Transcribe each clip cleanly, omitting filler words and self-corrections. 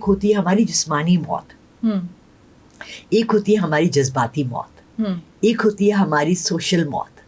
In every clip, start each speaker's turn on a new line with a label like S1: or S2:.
S1: ایک ہوتی ہے ہماری جسمانی موت, ایک ہوتی ہے ہماری جذباتی موت, ایک ہوتی ہے ہماری سوشل موت.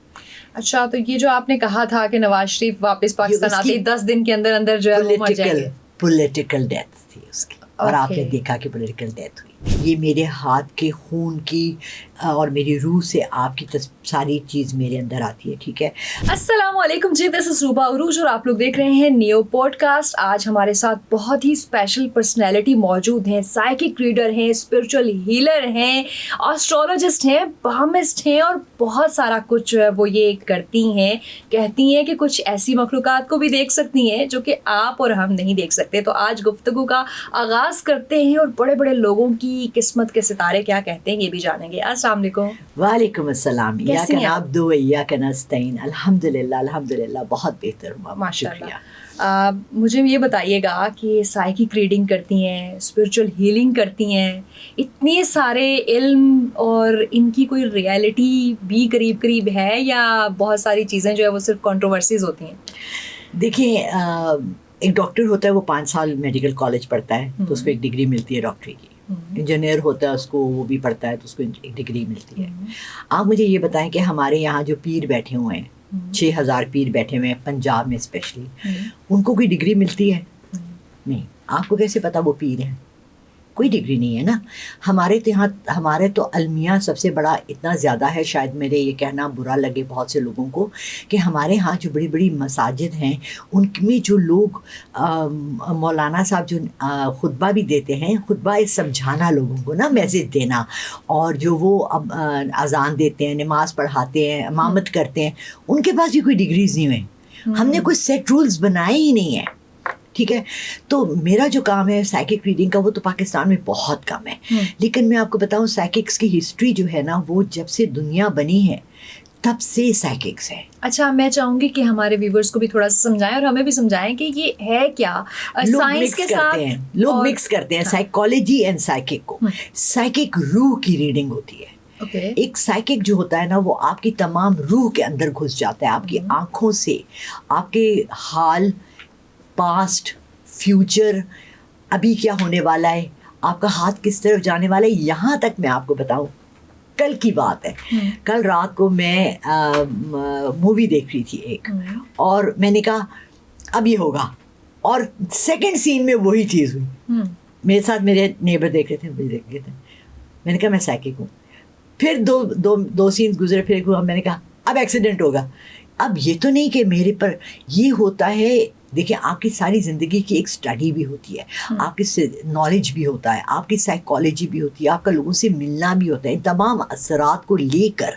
S2: اچھا, تو یہ جو آپ نے کہا تھا کہ نواز شریف واپس پاکستان آتے ہی 10 دن کے اندر اندر جو ہے وہ مر جائیں گے,
S1: پولیٹیکل ڈیتھ تھی اس کی, اور آپ نے دیکھا کہ پولیٹیکل ڈیتھ ہوئی. یہ میرے ہاتھ کے خون کی اور میری روح سے آپ کی ساری چیز میرے اندر آتی ہے. ٹھیک ہے,
S2: السلام علیکم جی, دس از روبا عروج اور آپ لوگ دیکھ رہے ہیں نیو پوڈ کاسٹ. آج ہمارے ساتھ بہت ہی اسپیشل پرسنالٹی موجود ہیں, سائیکک ریڈر ہیں, اسپرچل ہیلر ہیں, آسٹرولوجسٹ ہیں, پامسٹ ہیں, اور بہت سارا کچھ جو ہے وہ یہ کرتی ہیں. کہتی ہیں کہ کچھ ایسی مخلوقات کو بھی دیکھ سکتی ہیں جو کہ آپ اور ہم نہیں دیکھ سکتے. تو آج گفتگو کا آغاز کرتے ہیں اور بڑے بڑے لوگوں کی قسمت کے ستارے کیا کہتے ہیں یہ بھی جانیں گے. السلام علیکم.
S1: وعلیکم السلام. ایاک نعبد و ایاک نستعین. الحمدللہ الحمدللہ, بہت بہتر ہوں
S2: ماشاء اللہ. مجھے یہ بتائیے گا کہ سائیکک ریڈنگ کرتی ہیں, اسپرچل ہیلنگ کرتی ہیں, اتنے سارے علم, اور ان کی کوئی ریالٹی بھی قریب قریب ہے یا بہت ساری چیزیں جو ہے وہ صرف کنٹروورسیز ہوتی ہیں؟
S1: دیکھیں, ایک ڈاکٹر ہوتا ہے وہ 5 سال میڈیکل کالج پڑھتا ہے تو اس کو ایک ڈگری ملتی ہے ڈاکٹری کی. انجینئر ہوتا ہے اس کو, وہ بھی پڑھتا ہے تو اس کو ایک ڈگری ملتی ہے. آپ مجھے یہ بتائیں کہ ہمارے یہاں جو پیر بیٹھے ہوئے ہیں, 6000 پیر بیٹھے ہوئے ہیں پنجاب میں اسپیشلی, ان کو کوئی ڈگری ملتی ہے؟ نہیں. آپ کو کیسے پتا وہ پیر ہیں؟ کوئی ڈگری نہیں ہے نا. ہمارے یہاں ہمارے تو المیہ سب سے بڑا اتنا زیادہ ہے, شاید میرے یہ کہنا برا لگے بہت سے لوگوں کو, کہ ہمارے ہاں جو بڑی بڑی مساجد ہیں ان میں جو لوگ مولانا صاحب جو خطبہ بھی دیتے ہیں, خطبہ سمجھانا لوگوں کو نا, میسج دینا, اور جو وہ اذان دیتے ہیں, نماز پڑھاتے ہیں, امامت کرتے ہیں, ان کے پاس بھی کوئی ڈگریز نہیں ہوئے. ہم نے کوئی سیٹ رولز بنائے ہی نہیں ہیں. ٹھیک ہے, تو میرا جو کام ہے سائیکک ریڈنگ کا وہ تو پاکستان میں بہت کم ہے. لیکن میں آپ کو بتاؤں سائیککس کی ہسٹری جو ہے نا, وہ جب سے دنیا بنی ہے تب سے سائیککس ہے.
S2: اچھا, میں چاہوں گی کہ ہمارے ویورز کو بھی تھوڑا سا سمجھائیں اور ہمیں بھی سمجھائیں کہ یہ ہے کیا. سائنس کے ساتھ
S1: لوگ مکس کرتے ہیں سائیکالوجی اینڈ سائیکک کو. سائیکک روح کی ریڈنگ ہوتی ہے. ایک سائیکک جو ہوتا ہے نا, وہ آپ کی تمام روح کے اندر گھس جاتا ہے, آپ کی آنکھوں سے آپ کے حال, پاسٹ, فیوچر, ابھی کیا ہونے والا ہے, آپ کا ہاتھ کس طرف جانے والا ہے. یہاں تک میں آپ کو بتاؤں, کل کی بات ہے, کل رات کو میں مووی دیکھ رہی تھی ایک, اور میں نے کہا اب یہ ہوگا, اور سیکنڈ سین میں وہی چیز ہوئی. میرے ساتھ میرے نیبر دیکھ رہے تھے, میں نے کہا میں سائیکک ہوں. پھر دو سینز گزرے, پھر ایک ہوا, میں نے کہا اب ایکسیڈنٹ ہوگا. اب یہ تو نہیں کہ میرے پر یہ ہوتا ہے. دیکھیں, آپ کی ساری زندگی کی ایک اسٹڈی بھی ہوتی ہے, آپ کی نالج بھی ہوتا ہے, آپ کی سائیکالوجی بھی ہوتی ہے, آپ کا لوگوں سے ملنا بھی ہوتا ہے. ان تمام اثرات کو لے کر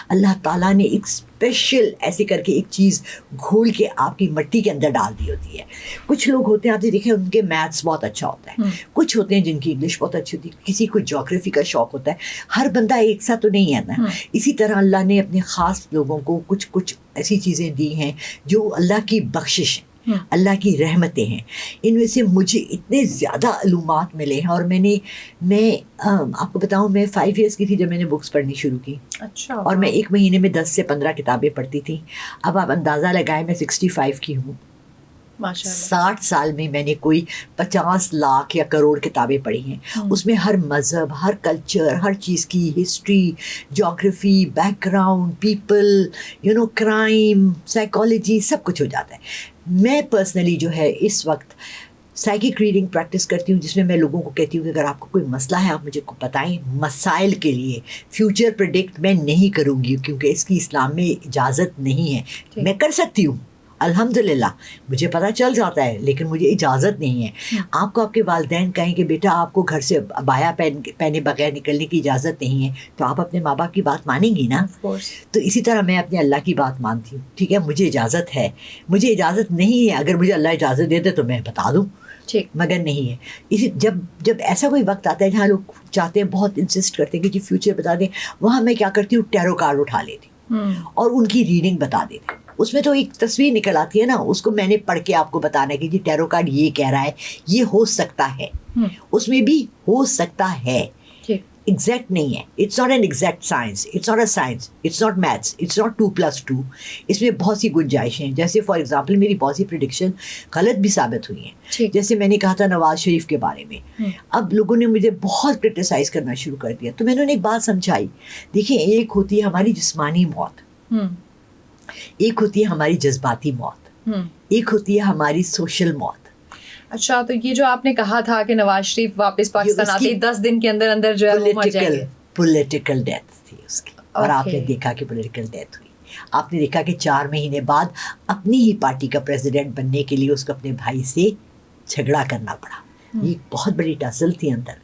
S1: اللہ تعالیٰ نے ایک اسپیشل ایسے کر کے ایک چیز گھول کے آپ کی مٹی کے اندر ڈال دی ہوتی ہے. کچھ لوگ ہوتے ہیں, آپ دیکھیں ان کے میتھس بہت اچھا ہوتا ہے, کچھ ہوتے ہیں جن کی انگلش بہت اچھی ہوتی ہے, کسی کو جغرافی کا شوق ہوتا ہے. ہر بندہ ایک سا تو نہیں ہے نا. اسی طرح اللہ نے اپنے خاص لوگوں کو کچھ ایسی چیزیں دی ہیں جو اللہ کی بخشش ہے, اللہ کی رحمتیں ہیں. ان میں سے مجھے اتنے زیادہ علومات ملے ہیں, اور میں آپ کو بتاؤں, میں 5 ایئرس کی تھی جب میں نے بکس پڑھنی شروع کی.
S2: اچھا. اور
S1: میں ایک مہینے میں 10 سے 15 کتابیں پڑھتی تھی. اب آپ اندازہ لگائیں, میں 65 کی ہوں. 60 سال میں میں نے کوئی 50 لاکھ یا کروڑ کتابیں پڑھی ہیں. اس میں ہر مذہب, ہر کلچر, ہر چیز کی ہسٹری, جغرافی, background, people, crime, psychology, سب کچھ ہو جاتا ہے. میں پرسنلی جو ہے اس وقت سائیکک ریڈنگ پریکٹس کرتی ہوں, جس میں لوگوں کو کہتی ہوں کہ اگر آپ کو کوئی مسئلہ ہے آپ مجھے بتائیں. مسائل کے لیے فیوچر پریڈکٹ میں نہیں کروں گی, کیونکہ اس کی اسلام میں اجازت نہیں ہے. میں کر سکتی ہوں الحمدللہ, مجھے پتہ چل جاتا ہے, لیکن مجھے اجازت نہیں ہے. آپ کو آپ کے والدین کہیں کہ بیٹا آپ کو گھر سے عبایا پہنے بغیر نکلنے کی اجازت نہیں ہے, تو آپ اپنے ماں باپ کی بات مانیں گی نا. تو اسی طرح میں اپنے اللہ کی بات مانتی ہوں. ٹھیک ہے, مجھے اجازت ہے, مجھے اجازت نہیں ہے, اگر مجھے اللہ اجازت دے دے تو میں بتا دوں, مگر نہیں ہے. جب ایسا کوئی وقت آتا ہے جہاں لوگ چاہتے ہیں, بہت انسسٹ کرتے ہیں کہ جی فیوچر بتا دیں, وہاں میں کیا کرتی ہوں, ٹیرو کارڈ اٹھا لیتی اور ان کی ریڈنگ بتا دیتی. اس میں تو ایک تصویر نکل آتی ہے نا, اس کو میں نے پڑھ کے آپ کو بتانا ہے کہ جی ٹیرو کارڈ یہ کہہ رہا ہے, یہ ہو سکتا ہے, اس میں بھی ہو سکتا ہے. ایگزیکٹ نہیں ہے. It's not an exact science, it's not a science, it's not maths, it's not 2+2. اس میں بہت سی گنجائشیں ہیں. جیسے فار ایگزامپل میری بہت سی پریڈکشن غلط بھی ثابت ہوئی ہیں. جیسے میں نے کہا تھا نواز شریف کے بارے میں, اب لوگوں نے مجھے بہت کرٹیسائز کرنا شروع کر دیا. تو میں نے انہیں ایک بات سمجھائی, دیکھیں ایک ہوتی ہے ہماری جسمانی موت, ایک ہوتی ہے ہماری جذباتی موت, ایک ہوتی ہے ہماری سوشل موت.
S2: اچھا, تو یہ جو آپ نے کہا تھا کہ نواز شریف واپس پاکستان آتے ہی 10 دن کے اندر اندر جو ہے وہ مر جائیں گے,
S1: پولیٹیکل ڈیتھ تھی اس کی. اور آپ نے دیکھا کہ پولیٹیکل ڈیتھ ہوئی. آپ نے دیکھا کہ 4 مہینے بعد اپنی ہی پارٹی کا پریزیڈنٹ بننے کے لیے اس کو اپنے بھائی سے جھگڑا کرنا پڑا. یہ بہت بڑی ٹسل تھی اندر.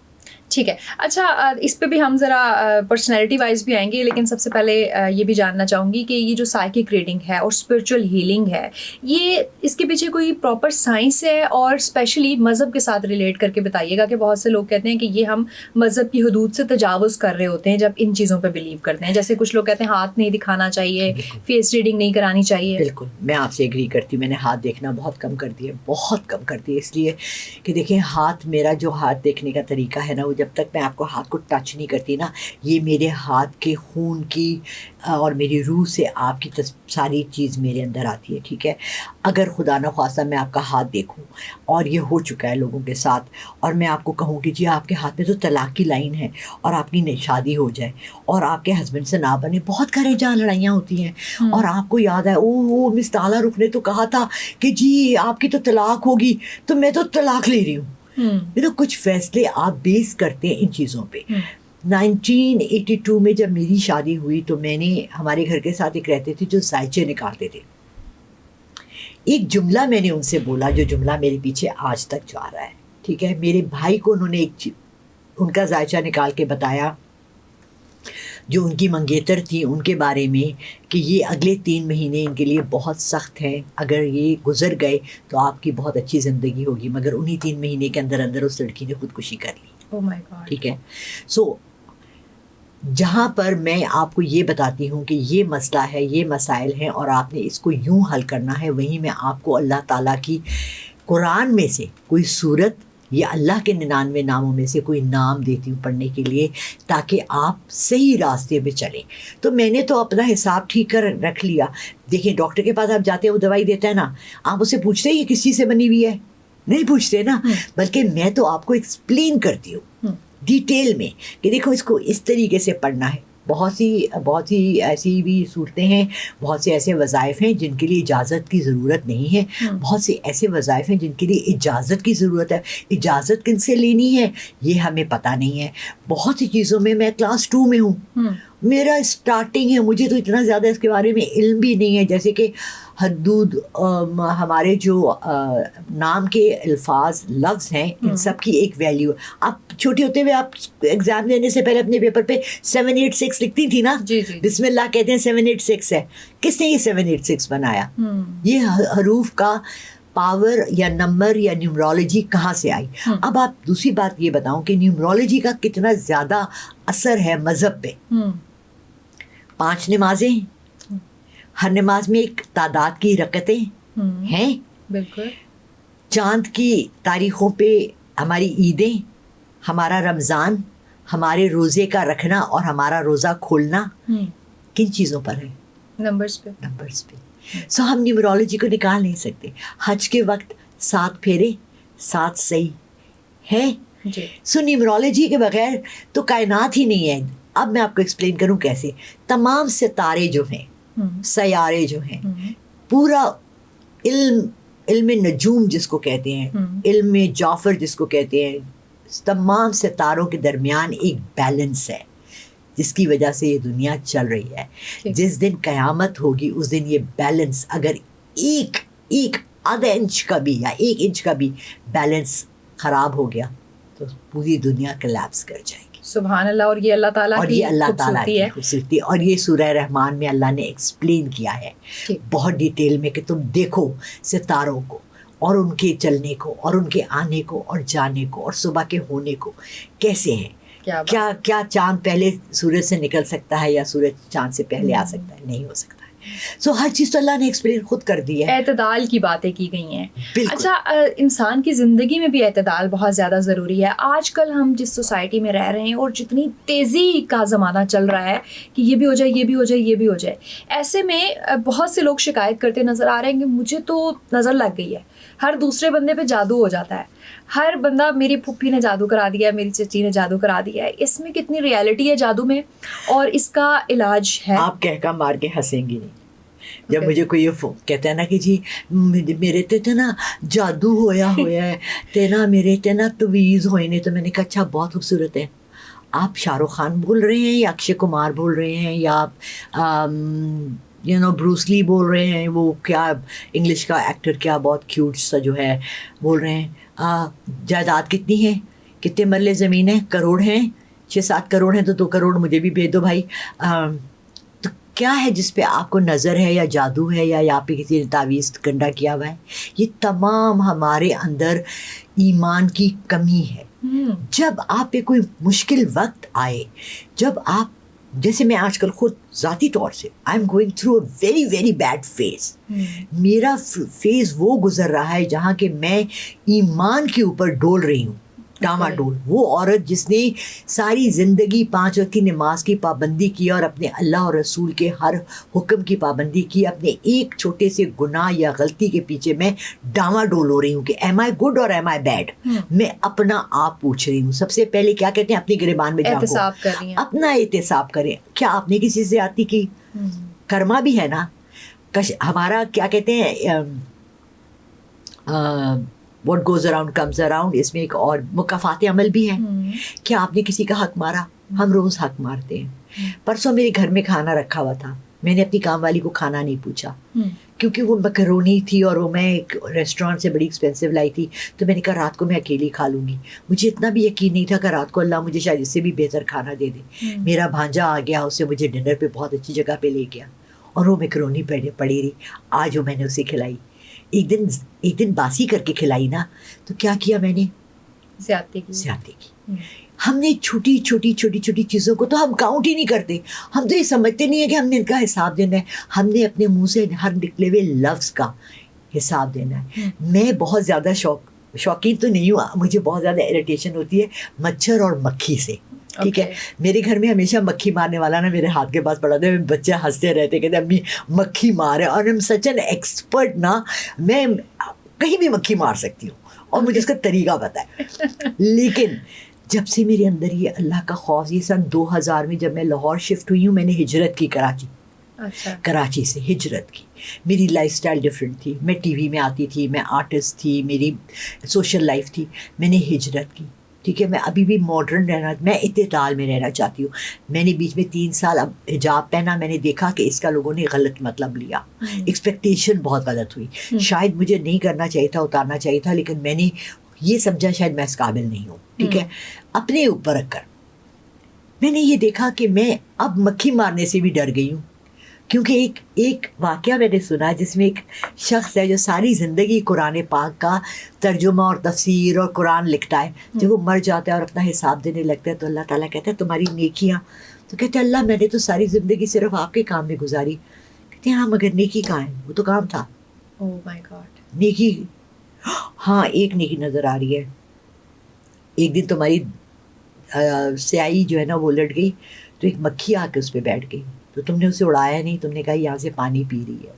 S2: ٹھیک ہے. اچھا, اس پہ بھی ہم ذرا پرسنالٹی وائز بھی آئیں گے, لیکن سب سے پہلے یہ بھی جاننا چاہوں گی کہ یہ جو سائیکک ریڈنگ ہے اور اسپرچل ہیلنگ ہے, یہ اس کے پیچھے کوئی پراپر سائنس ہے, اور اسپیشلی مذہب کے ساتھ ریلیٹ کر کے بتائیے گا کہ بہت سے لوگ کہتے ہیں کہ یہ ہم مذہب کی حدود سے تجاوز کر رہے ہوتے ہیں جب ان چیزوں پہ بلیو کرتے ہیں. جیسے کچھ لوگ کہتے ہیں ہاتھ نہیں دکھانا چاہیے, فیس ریڈنگ نہیں کرانی چاہیے.
S1: بالکل میں آپ سے ایگری کرتی ہوں. میں نے ہاتھ دیکھنا بہت کم کر دیا, بہت کم کر دیا, اس لیے کہ دیکھیں ہاتھ, میرا جو ہاتھ دیکھنے کا طریقہ ہے نا, وہ جب تک میں آپ کو ہاتھ کو ٹچ نہیں کرتی نا, یہ میرے ہاتھ کے خون کی اور میری روح سے آپ کی ساری چیز میرے اندر آتی ہے. ٹھیک ہے, اگر خدا نخواستہ میں آپ کا ہاتھ دیکھوں, اور یہ ہو چکا ہے لوگوں کے ساتھ, اور میں آپ کو کہوں کہ جی آپ کے ہاتھ میں تو طلاق کی لائن ہے, اور آپ کی شادی ہو جائے اور آپ کے ہسبینڈ سے نہ بنے, بہت گھریں جہاں لڑائیاں ہوتی ہیں, اور آپ کو یاد ہے او مس طالہ رخ نے تو کہا تھا کہ جی آپ کی تو طلاق ہوگی, تو میں تو طلاق لے رہی ہوں. کچھ فیصلے آپ بیس کرتے ہیں ان چیزوں پہ. 1982 میں جب میری شادی ہوئی تو میں نے, ہمارے گھر کے ساتھ ایک رہتے تھے جو زائچے نکالتے تھے. ایک جملہ میں نے ان سے بولا, جو جملہ میرے پیچھے آج تک جا رہا ہے. ٹھیک ہے, میرے بھائی کو انہوں نے ان کا زائچہ نکال کے بتایا, جو ان کی منگیتر تھی ان کے بارے میں, کہ یہ اگلے 3 مہینے ان کے لیے بہت سخت ہیں, اگر یہ گزر گئے تو آپ کی بہت اچھی زندگی ہوگی. مگر انہی 3 مہینے کے اندر اندر اس لڑکی نے خودکشی کر لی. ٹھیک ہے, سو جہاں پر میں آپ کو یہ بتاتی ہوں کہ یہ مسئلہ ہے, یہ مسائل ہیں, اور آپ نے اس کو یوں حل کرنا ہے, وہیں میں آپ کو اللہ تعالیٰ کی قرآن میں سے کوئی صورت یا اللہ کے 99 ناموں میں سے کوئی نام دیتی ہوں پڑھنے کے لیے, تاکہ آپ صحیح راستے پہ چلیں. تو میں نے تو اپنا حساب ٹھیک کر رکھ لیا. دیکھیں ڈاکٹر کے پاس آپ جاتے ہیں, وہ دوائی دیتا ہے نا, آپ اسے پوچھتے ہیں یہ کس چیز سے بنی ہوئی ہے, نہیں پوچھتے نا, بلکہ میں تو آپ کو ایکسپلین کرتی ہوں ڈیٹیل میں کہ دیکھو اس کو اس طریقے سے پڑھنا ہے. بہت سی ایسی بھی صورتیں ہیں, بہت سے ایسے وظائف ہیں جن کے لیے اجازت کی ضرورت نہیں ہے, بہت سے ایسے وظائف ہیں جن کے لیے اجازت کی ضرورت ہے. اجازت کن سے لینی ہے یہ ہمیں پتہ نہیں ہے. بہت سی چیزوں میں کلاس 2 میں ہوں, میرا اسٹارٹنگ ہے, مجھے تو اتنا زیادہ اس کے بارے میں علم بھی نہیں ہے. جیسے کہ حدود, ہمارے جو نام کے الفاظ لفظ ہیں, ان سب کی ایک ویلیو. آپ چھوٹے ہوتے ہوئے آپ ایگزام دینے سے پہلے اپنے پیپر پہ 786 لکھتی تھی نا, بسم اللہ کہتے ہیں 786 ہے. کس نے یہ 786 بنایا؟ یہ حروف کا پاور یا نمبر یا نیومرولوجی کہاں سے آئی؟ اب آپ دوسری بات یہ بتاؤں کہ نیومرولوجی کا کتنا زیادہ اثر ہے مذہب پہ. 5 نمازیں, ہر نماز میں ایک تعداد کی رکعتیں ہیں.
S2: بالکل.
S1: چاند کی تاریخوں پہ ہماری عیدیں, ہمارا رمضان, ہمارے روزے کا رکھنا اور ہمارا روزہ کھولنا کن چیزوں پر ہے؟
S2: نمبرز پہ.
S1: سو ہم نیومرولوجی کو نکال نہیں سکتے. حج کے وقت 7 پھیرے 7 صحیح ہے. سو نیومرولوجی کے بغیر تو کائنات ہی نہیں ہے. اب میں آپ کو ایکسپلین کروں کیسے. تمام ستارے جو ہیں, سیارے جو ہیں, پورا علم نجوم جس کو کہتے ہیں, علم جعفر جس کو کہتے ہیں, تمام ستاروں کے درمیان ایک بیلنس ہے جس کی وجہ سے یہ دنیا چل رہی ہے. جس دن قیامت ہوگی اس دن یہ بیلنس اگر ایک آدھا انچ کا بھی یا 1 انچ کا بھی بیلنس خراب ہو گیا تو پوری دنیا کلیپس کر جائے گی.
S2: سبحان اللہ. اور یہ اللہ تعالیٰ کی
S1: خوبصورتی ہے. اور یہ سورہ رحمان میں اللہ نے ایکسپلین کیا ہے بہت ڈیٹیل میں کہ تم دیکھو ستاروں کو اور ان کے چلنے کو اور ان کے آنے کو اور جانے کو اور صبح کے ہونے کو کیسے ہیں. کیا چاند پہلے سورج سے نکل سکتا ہے یا سورج چاند سے پہلے آ سکتا ہے؟ نہیں ہو سکتا ہے. سو ہر چیز تو اللہ نے ایکسپلین خود کر دی ہے.
S2: اعتدال کی باتیں کی گئی ہیں. اچھا, انسان کی زندگی میں بھی اعتدال بہت زیادہ ضروری ہے. آج کل ہم جس سوسائٹی میں رہ رہے ہیں اور جتنی تیزی کا زمانہ چل رہا ہے کہ یہ بھی ہو جائے, یہ بھی ہو جائے, یہ بھی ہو جائے, ایسے میں بہت سے لوگ شکایت کرتے نظر آ رہے ہیں کہ مجھے تو نظر لگ گئی ہے, ہر دوسرے بندے پہ جادو ہو جاتا ہے, ہر بندہ, میری پھپھی نے جادو کرا دیا ہے, میری چچی نے جادو کرا دیا ہے. اس میں کتنی ریالٹی ہے جادو میں, اور اس کا علاج ہے؟
S1: آپ کہہ کر مار کے ہنسیں گی نہیں جب مجھے کوئی یہ کہتا ہے نا کہ جی میرے تے نا جادو ہویا ہے تے نا میرے تے نا تویز ہوئے نے, تو میں نے کہا اچھا بہت خوبصورت ہے. آپ شاہ رخ خان بول رہے ہیں یا اکشے کمار بول رہے ہیں یا آپ بروس لی بول رہے ہیں, وہ کیا انگلش کا ایکٹر کیا بہت کیوٹ سا جو ہے بول رہے ہیں, جائیداد کتنی ہے, کتنے مرلے زمین ہے, کروڑ ہیں, 6-7 کروڑ ہیں, تو 2 کروڑ مجھے بھی بھیج دو بھائی. تو کیا ہے جس پہ آپ کو نظر ہے یا جادو ہے یا آپ پہ کسی نے تعویذ گنڈا کیا ہوا ہے؟ یہ تمام ہمارے اندر ایمان کی کمی ہے. جب آپ پہ کوئی مشکل وقت آئے, جب آپ, جیسے میں آج کل خود ذاتی طور سے I am going through a very very bad phase. میرا فیز وہ گزر رہا ہے جہاں کہ میں ایمان کے اوپر ڈول رہی ہوں, ڈاما ڈول. وہ عورت جس نے ساری زندگی 5 وقت کی نماز کی پابندی کی اور اپنے اللہ اور رسول کے ہر حکم کی پابندی کی, اپنے ایک چھوٹے سے گناہ یا غلطی کے پیچھے میں ڈاما ڈول ہو رہی ہوں کہ ایم آئی گڈ اور ایم آئی بیڈ. میں اپنا آپ پوچھ رہی ہوں. سب سے پہلے کیا کہتے ہیں, اپنی گریبان میں جاؤ, اپنا احتساب کریں. کیا آپ نے کسی سے آتی کی؟ کرما بھی ہے نا ہمارا, کیا کہتے ہیں, what goes around comes around. اس میں ایک اور مکافات عمل بھی ہے. کیا آپ نے کسی کا حق مارا؟ ہم روز حق مارتے ہیں. پرسوں میرے گھر میں کھانا رکھا ہوا تھا, میں نے اپنی کام والی کو کھانا نہیں پوچھا کیونکہ وہ مکرونی تھی اور وہ میں ایک ریسٹورینٹ سے بڑی ایکسپینسو لائی تھی, تو میں نے کہا رات کو میں اکیلی کھا لوں گی. مجھے اتنا بھی یقین نہیں تھا کہ رات کو اللہ مجھے شاید اس سے بھی بہتر کھانا دے دے. میرا بھانجا آ گیا, اس سے مجھے ڈنر پہ بہت اچھی جگہ پہ لے گیا اور وہ مکرونی پڑی رہی. آج وہ میں نے اسے کھلائی, ایک دن باسی کر کے کھلائی نا, تو کیا کیا میں نے؟ زیادتی کی. ہم نے چھوٹی چھوٹی چیزوں کو تو ہم کاؤنٹ ہی نہیں کرتے. ہم تو یہ سمجھتے نہیں ہیں کہ ہم نے ان کا حساب دینا ہے. ہم نے اپنے منہ سے ہر نکلے ہوئے لفظ کا حساب دینا ہے. میں بہت زیادہ شوقین تو نہیں ہوں, مجھے بہت زیادہ اریٹیشن ہوتی ہے مچھر اور مکھی سے. ٹھیک ہے, میرے گھر میں ہمیشہ مکھی مارنے والا نا میرے ہاتھ کے پاس پڑا تھا. بچے ہنستے رہتے, کہتے امی مکھی مارے, اور ایم سچ این ایکسپرٹ نا, میں کہیں بھی مکھی مار سکتی ہوں اور مجھے اس کا طریقہ پتہ ہے. لیکن جب سے میرے اندر یہ اللہ کا خوف, یہ سن 2000 میں جب میں لاہور شفٹ ہوئی ہوں, میں نے ہجرت کی کراچی سے ہجرت کی. میری لائف سٹائل ڈفرینٹ تھی, میں ٹی وی میں آتی تھی, میں آرٹسٹ تھی, میری سوشل لائف تھی. میں نے ہجرت کی. ٹھیک ہے, میں ابھی بھی ماڈرن رہنا, میں اعتدال میں رہنا چاہتی ہوں. میں نے بیچ میں 3 سال اب حجاب پہنا, میں نے دیکھا کہ اس کا لوگوں نے غلط مطلب لیا, ایکسپیکٹیشن بہت غلط ہوئی. شاید مجھے نہیں کرنا چاہیے تھا, اتارنا چاہیے تھا, لیکن میں نے یہ سمجھا شاید میں اس قابل نہیں ہوں. ٹھیک ہے, اپنے اوپر رکھ کر میں نے یہ دیکھا کہ میں اب مکھی مارنے سے بھی ڈر گئی ہوں. کیونکہ ایک واقعہ میں نے سنا جس میں ایک شخص ہے جو ساری زندگی قرآن پاک کا ترجمہ اور تفسیر اور قرآن لکھتا ہے. جب وہ مر جاتا ہے اور اپنا حساب دینے لگتا ہے تو اللہ تعالیٰ کہتا ہے تمہاری نیکیاں, تو کہتے ہیں اللہ میں نے تو ساری زندگی صرف آپ کے کام میں گزاری. کہتے ہیں ہاں مگر نیکی کہاں ہے, وہ تو کام تھا. نیکی, ہاں ایک نیکی نظر آ رہی ہے. ایک دن تمہاری سیاہی جو ہے نا وہ لٹ گئی, تو ایک مکھی آ کے اس پہ بیٹھ گئی, تو تم نے اسے اڑایا نہیں, تم نے کہا یہاں سے پانی پی رہی ہے,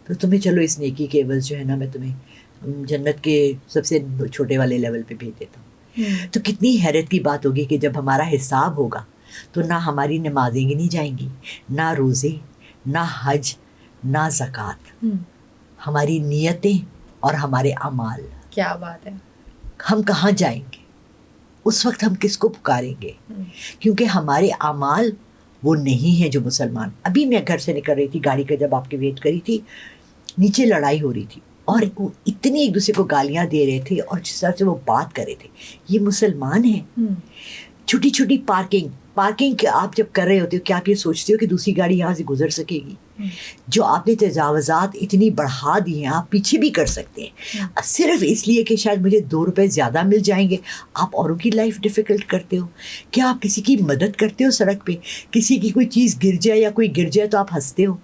S1: تو تمہیں چلو اس نیکی کے عوض جو ہے نا میں تمہیں جنت کے سب سے چھوٹے والے لیول پہ بھیج دیتا ہوں. تو کتنی حیرت کی بات ہوگی کہ جب ہمارا حساب ہوگا تو نہ ہماری نمازیں گنی جائیں گی, نہ روزے, نہ حج, نہ زکوٰۃ, ہماری نیتیں اور ہمارے اعمال.
S2: کیا بات ہے.
S1: ہم کہاں جائیں گے اس وقت, ہم کس کو پکاریں گے؟ کیونکہ ہمارے اعمال وہ نہیں ہیں جو مسلمان. ابھی میں گھر سے نکل رہی تھی گاڑی کا, جب آپ کی ویٹ کری تھی, نیچے لڑائی ہو رہی تھی اور اتنی ایک دوسرے کو گالیاں دے رہے تھے اور جس طرح سے وہ بات کر رہے تھے, یہ مسلمان ہیں چھوٹی چھوٹی پارکنگ آپ جب کر رہے ہوتے ہو، کیا آپ یہ سوچتے ہو کہ دوسری گاڑی یہاں سے گزر سکے گی؟ جو آپ نے تجاوزات اتنی بڑھا دی ہیں، آپ پیچھے بھی کر سکتے ہیں صرف اس لیے کہ شاید مجھے 2 روپے زیادہ مل جائیں گے. آپ اوروں کی لائف ڈیفیکلٹ کرتے ہو. کیا آپ کسی کی مدد کرتے ہو سڑک پہ؟ کسی کی کوئی چیز گر جائے یا کوئی گر جائے تو آپ ہنستے ہو؟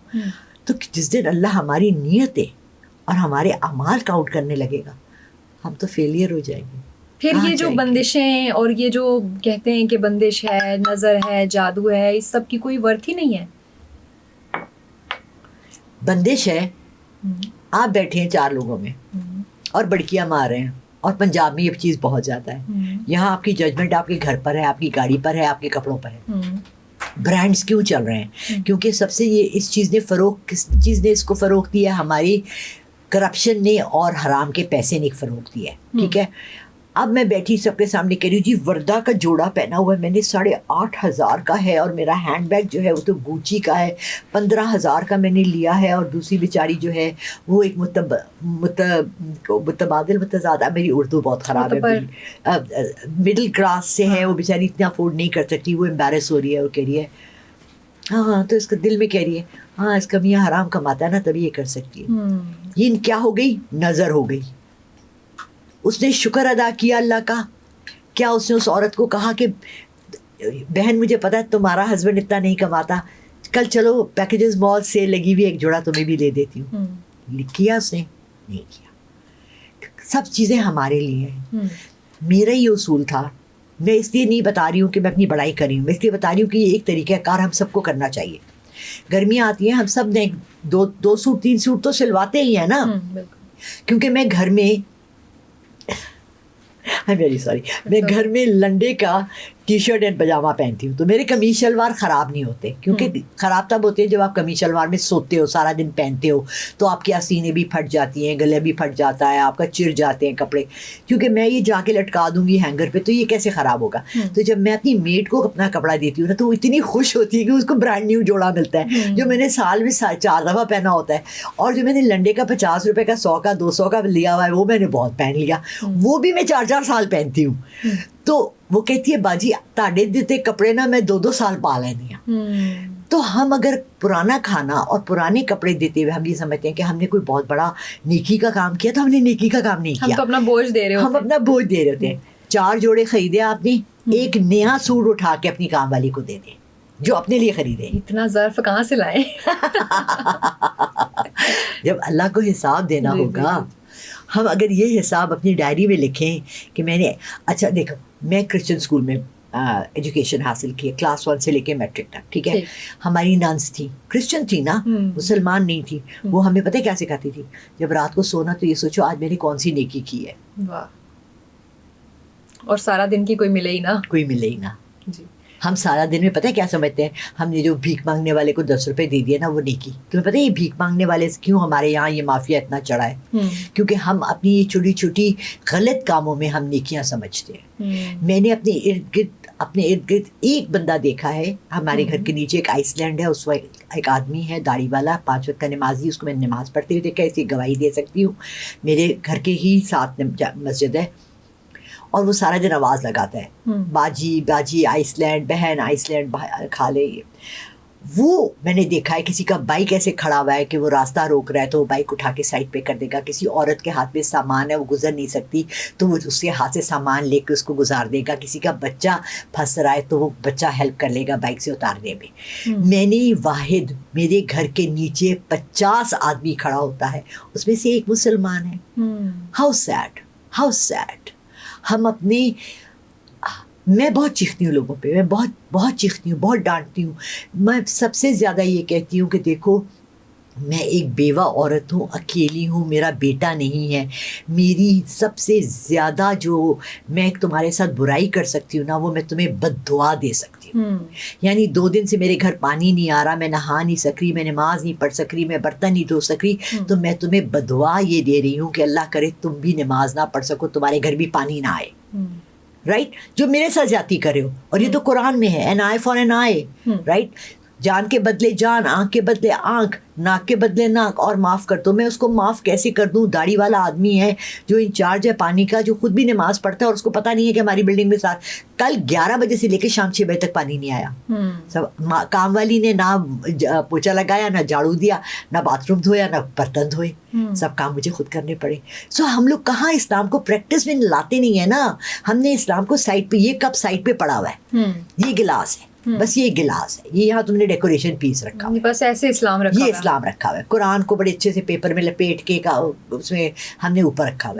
S1: تو جس دن اللہ ہماری نیتیں اور ہمارے اعمال کاؤنٹ کرنے لگے گا، ہم تو فیلئر ہو جائیں گے.
S2: پھر یہ جو بندشیں اور یہ جو کہتے ہیں کہ بندش ہے، نظر ہے، جادو ہے، اس سب کی کوئی ورتھ ہی نہیں ہے.
S1: بندش ہے، آپ بیٹھے ہیں 4 لوگوں میں اور بڑکیاں مار رہے ہیں، اور پنجاب میں یہ چیز بہت زیادہ ہے. یہاں آپ کی ججمنٹ آپ کے گھر پر ہے، آپ کی گاڑی پر ہے، آپ کے کپڑوں پر ہے. برانڈس کیوں چل رہے ہیں؟ کیونکہ سب سے یہ اس چیز نے کس چیز نے اس کو فروغ دیا؟ ہماری کرپشن نے اور حرام کے پیسے نے فروغ دیا ہے. ٹھیک ہے، اب میں بیٹھی سب کے سامنے کہہ رہی ہوں جی وردہ کا جوڑا پہنا ہوا ہے میں نے 8,500 کا ہے، اور میرا ہینڈ بیگ جو ہے وہ تو گوچی کا ہے 15,000 کا میں نے لیا ہے. اور دوسری بیچاری جو ہے وہ ایک متضادہ، میری اردو بہت خراب ہے، مڈل کلاس سے ہے، وہ بیچاری اتنا افورڈ نہیں کر سکتی، وہ امبیرس ہو رہی ہے، وہ کہہ رہی ہے ہاں، تو اس کا دل میں کہہ رہی ہے ہاں اس کا میاں حرام کماتا ہے نا تبھی یہ کر سکتی ہے. یہ کیا ہو گئی؟ نظر ہو گئی. اس نے شکر ادا کیا اللہ کا. کیا اس نے اس عورت کو کہا کہ بہن مجھے پتا ہے تمہارا ہسبینڈ اتنا نہیں کماتا، کل چلو پیکیجز مال سے لگی ہوئی ایک جوڑا تمہیں بھی لے دیتی ہوں؟ کیا اس نے؟ نہیں کیا. سب چیزیں ہمارے لیے ہیں. میرا یہ اصول تھا، میں اس لیے نہیں بتا رہی ہوں کہ میں اپنی بڑائی کر رہی ہوں، میں اس لیے بتا رہی ہوں کہ یہ ایک طریقہ کار ہم سب کو کرنا چاہیے. گرمیاں آتی ہیں، ہم سب نے 2 سوٹ 3 سوٹ تو سلواتے ہی ہیں نا. کیونکہ میں گھر میں میں گھر میں لنڈے کا ٹی شرٹ اینڈ پاجامہ پہنتی ہوں، تو میرے قمیض شلوار خراب نہیں ہوتے. کیونکہ خراب تب ہوتے ہیں جب آپ قمیض شلوار میں سوتے ہو، سارا دن پہنتے ہو، تو آپ کی آستینیں بھی پھٹ جاتی ہیں، گلے بھی پھٹ جاتا ہے، آپ کا چر جاتے ہیں کپڑے. کیونکہ میں یہ جا کے لٹکا دوں گی ہینگر پہ تو یہ کیسے خراب ہوگا. تو جب میں اپنی میڈ کو اپنا کپڑا دیتی ہوں نا تو وہ اتنی خوش ہوتی ہے کہ اس کو برانڈ نیو جوڑا ملتا ہے جو میں نے سال میں 4 دفعہ پہنا ہوتا ہے. اور جو میں نے لنڈے کا 50 روپے کا 100 کا 200 کا لیا ہوا ہے وہ میں نے بہت پہن لیا، وہ بھی میں 4 سال پہنتی ہوں. تو وہ کہتی ہے باجی تاڑے دیتے کپڑے نا میں 2 سال پا لینی ہوں. تو ہم اگر پرانا کھانا اور پرانے کپڑے دیتے ہوئے ہم یہ سمجھتے ہیں کہ ہم نے کوئی بہت بڑا نیکی کا کام کیا، تو ہم نے نیکی کا کام نہیں کیا،
S2: ہم تو اپنا بوجھ دے رہے ہوتے ہیں.
S1: ہم اپنا بوجھ دے رہے ہوتے ہیں. 4 جوڑے خریدے آپ نے، ایک نیا سوٹ اٹھا کے اپنی کام والی کو دے دیں جو اپنے لیے خریدے.
S2: اتنا ظرف کہاں سے لائیں؟
S1: جب اللہ کو حساب دینا ہوگا. ہم اگر یہ حساب اپنی ڈائری میں لکھیں کہ میں نے اچھا دیکھو میں کرسچن اسکول میں ایجوکیشن حاصل کی ہے، کلاس 1 سے لے کے میٹرک تک. ٹھیک ہے، ہماری نانس تھی، کرسچن تھی نا، مسلمان نہیں تھی. وہ ہمیں پتہ کیا سکھاتی تھی؟ جب رات کو سونا تو یہ سوچو آج میں نے کون سی نیکی کی ہے.
S2: واہ. اور سارا دن کی کوئی ملے ہی نا،
S1: کوئی ملے ہی نا. ہم سارا دن میں پتہ ہے کیا سمجھتے ہیں؟ ہم نے جو بھیک مانگنے والے کو 10 روپے دے دیا نا وہ نیکی. تمہیں پتہ ہے یہ بھیک مانگنے والے کیوں ہمارے یہاں یہ مافیا اتنا چڑھا ہے؟ کیونکہ ہم اپنی یہ چھوٹی چھوٹی غلط کاموں میں ہم نیکیاں سمجھتے ہیں. میں نے اپنے ارد گرد ایک بندہ دیکھا ہے، ہمارے گھر کے نیچے ایک آئس لینڈ ہے، اس وقت ایک آدمی ہے داڑھی والا 5 وقت کا نمازی، اس کو میں نماز پڑھتے ہوئے دیکھا، ایسی گواہی دے سکتی ہوں. میرے گھر کے ہی ساتھ مسجد ہے، اور وہ سارا دن آواز لگاتا ہے باجی باجی آئس لینڈ بہن، آئس لینڈ کھا لے. وہ میں نے دیکھا ہے کسی کا بائک ایسے کھڑا ہوا ہے کہ وہ راستہ روک رہا ہے تو وہ بائک اٹھا کے سائڈ پہ کر دے گا. کسی عورت کے ہاتھ میں سامان ہے وہ گزر نہیں سکتی تو وہ اس کے ہاتھ سے سامان لے کے اس کو گزار دے گا. کسی کا بچہ پھنس رہا ہے تو وہ بچہ ہیلپ کر لے گا بائک سے اتارنے میں. میں نے واحد میرے گھر کے نیچے 50 آدمی کھڑا ہوتا ہے، اس میں سے ایک مسلمان ہے. How sad, how sad. ہم اپنے میں بہت چیختی ہوں لوگوں پہ، میں بہت چیختی ہوں، بہت ڈانٹتی ہوں. میں سب سے زیادہ یہ کہتی ہوں کہ دیکھو میں ایک بیوہ عورت ہوں، اکیلی ہوں، میرا بیٹا نہیں ہے. میری سب سے زیادہ جو میں تمہارے ساتھ برائی کر سکتی ہوں نا وہ میں تمہیں بد دعا دے سکتی ہوں. یعنی 2 دن سے میرے گھر پانی نہیں آ رہا، میں نہا نہیں سک رہی، میں نماز نہیں پڑھ سک رہی، میں برتن نہیں دھو سک رہی، تو میں تمہیں بد دعا یہ دے رہی ہوں کہ اللہ کرے تم بھی نماز نہ پڑھ سکو، تمہارے گھر بھی پانی نہ آئے. رائٹ؟ جو میرے ساتھ زیادتی کرے ہو، اور یہ تو قرآن میں ہے، an eye for an eye. Right? جان کے بدلے جان, آنکھ کے بدلے آنکھ, ناک کے بدلے ناک, اور معاف کر دو. میں اس کو معاف کیسے کر دوں؟ داڑھی والا آدمی ہے جو انچارج ہے پانی کا, جو خود بھی نماز پڑھتا ہے, اور اس کو پتہ نہیں ہے کہ ہماری بلڈنگ میں ساتھ کل 11 بجے سے لے کے شام 6 بجے تک پانی نہیں آیا. سب کام والی نے نہ پوچھا لگایا, نہ جھاڑو دیا, نہ باتھ روم دھویا, نہ برتن دھوئے, سب کام مجھے خود کرنے پڑے. سو ہم لوگ کہاں اسلام کو پریکٹس میں لاتے نہیں ہیں نا. ہم نے اسلام کو سائڈ پہ, یہ کپ سائڈ پہ پڑا ہوا ہے, یہ گلاس ہے, بس یہ گلاس ہے, یہ یہاں تم نے ڈیکوریشن پیس رکھا ہوا ہے,
S2: بس ایسے اسلام رکھا,
S1: یہ اسلام رکھا ہوا ہے. قرآن کو بڑے اچھے سے پیپر میں لپیٹ کے اس میں ہم نے اوپر رکھا ہوا ہے.